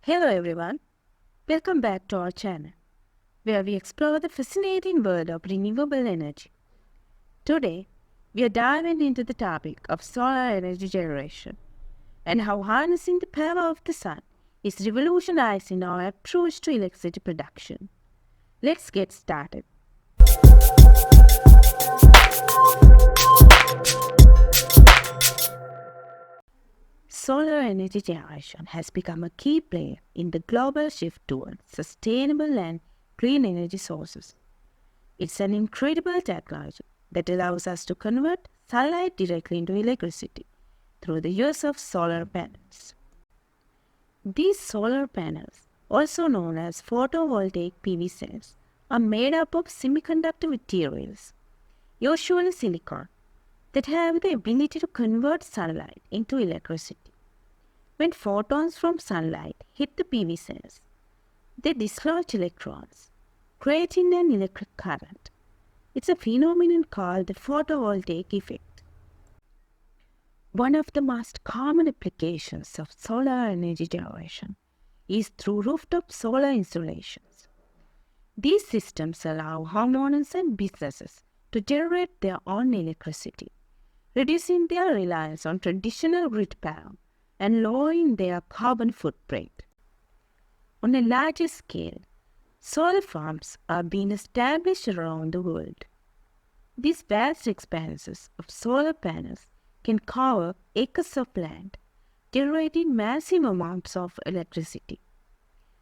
Hello everyone, welcome back to our channel where we explore the fascinating world of renewable energy. Today, we are diving into the topic of solar energy generation and how harnessing the power of the sun is revolutionizing our approach to electricity production. Let's get started. Solar energy generation has become a key player in the global shift towards sustainable and clean energy sources. It's an incredible technology that allows us to convert sunlight directly into electricity through the use of solar panels. These solar panels, also known as photovoltaic PV cells, are made up of semiconductor materials, usually silicon, that have the ability to convert sunlight into electricity. When photons from sunlight hit the PV cells, they dislodge electrons, creating an electric current. It's a phenomenon called the photovoltaic effect. One of the most common applications of solar energy generation is through rooftop solar installations. These systems allow homeowners and businesses to generate their own electricity, reducing their reliance on traditional grid power and lowering their carbon footprint. On a larger scale, solar farms are being established around the world. These vast expanses of solar panels can cover acres of land, generating massive amounts of electricity.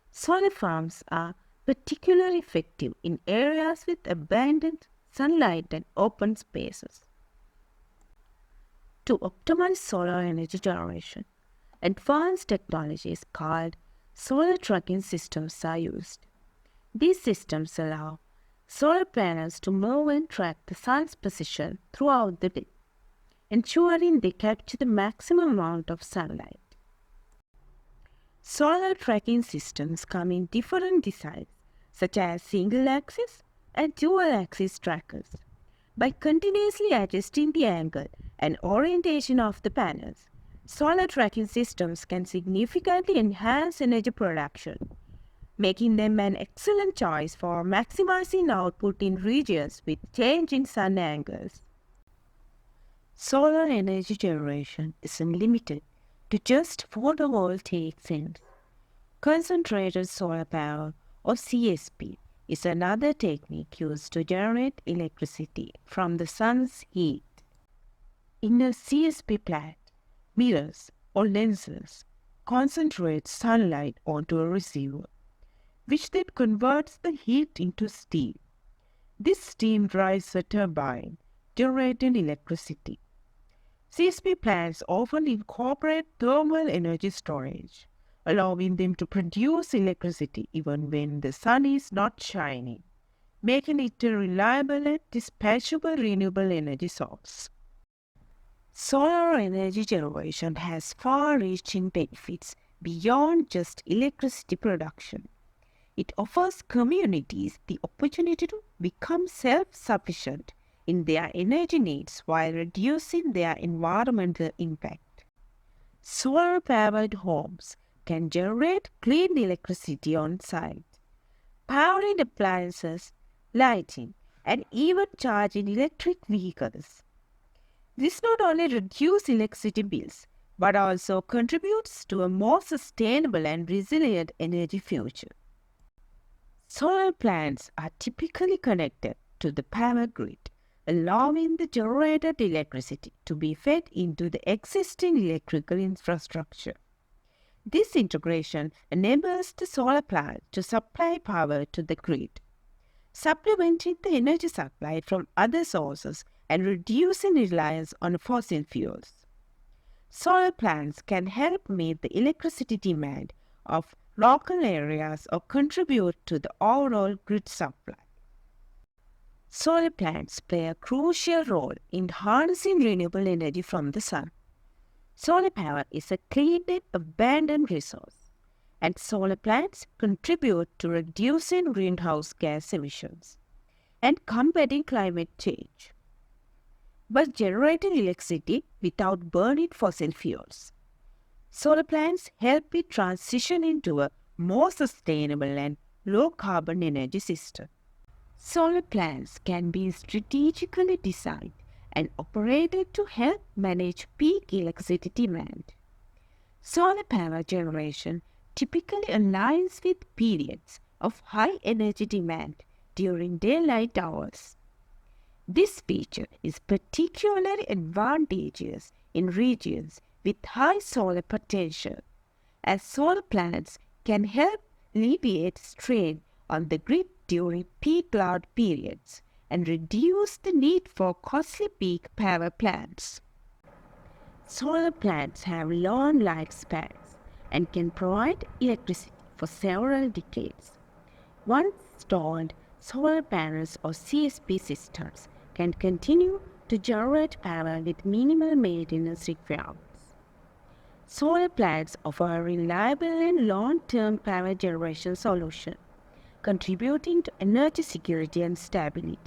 Solar farms are particularly effective in areas with abundant sunlight and open spaces. To optimize solar energy generation, advanced technologies called solar tracking systems are used. These systems allow solar panels to move and track the sun's position throughout the day, ensuring they capture the maximum amount of sunlight. Solar tracking systems come in different designs, such as single-axis and dual-axis trackers. By continuously adjusting the angle and orientation of the panels, solar tracking systems can significantly enhance energy production, making them an excellent choice for maximizing output in regions with changing sun angles. Solar energy generation isn't limited to just photovoltaic cells. Concentrated solar power, or CSP, is another technique used to generate electricity from the sun's heat. In a CSP plant, mirrors or lenses concentrate sunlight onto a receiver, which then converts the heat into steam. This steam drives a turbine, generating electricity. CSP plants often incorporate thermal energy storage, allowing them to produce electricity even when the sun is not shining, making it a reliable and dispatchable renewable energy source. Solar energy generation has far-reaching benefits beyond just electricity production. It offers communities the opportunity to become self-sufficient in their energy needs while reducing their environmental impact. Solar-powered homes can generate clean electricity on site, powering appliances, lighting, and even charging electric vehicles. This not only reduces electricity bills, but also contributes to a more sustainable and resilient energy future. Solar plants are typically connected to the power grid, allowing the generated electricity to be fed into the existing electrical infrastructure. This integration enables the solar plant to supply power to the grid, supplementing the energy supply from other sources and reducing reliance on fossil fuels. Solar plants can help meet the electricity demand of local areas or contribute to the overall grid supply. Solar plants play a crucial role in harnessing renewable energy from the sun. Solar power is a clean and abundant resource, and solar plants contribute to reducing greenhouse gas emissions and combating climate change by generating electricity without burning fossil fuels. Solar plants help it transition into a more sustainable and low-carbon energy system. Solar plants can be strategically designed and operated to help manage peak electricity demand. Solar power generation typically aligns with periods of high energy demand during daylight hours. This feature is particularly advantageous in regions with high solar potential, as solar plants can help alleviate strain on the grid during peak load periods and reduce the need for costly peak power plants. Solar plants have long lifespans and can provide electricity for several decades. Once installed, solar panels or CSP systems can continue to generate power with minimal maintenance requirements. Solar plants offer a reliable and long-term power generation solution, contributing to energy security and stability.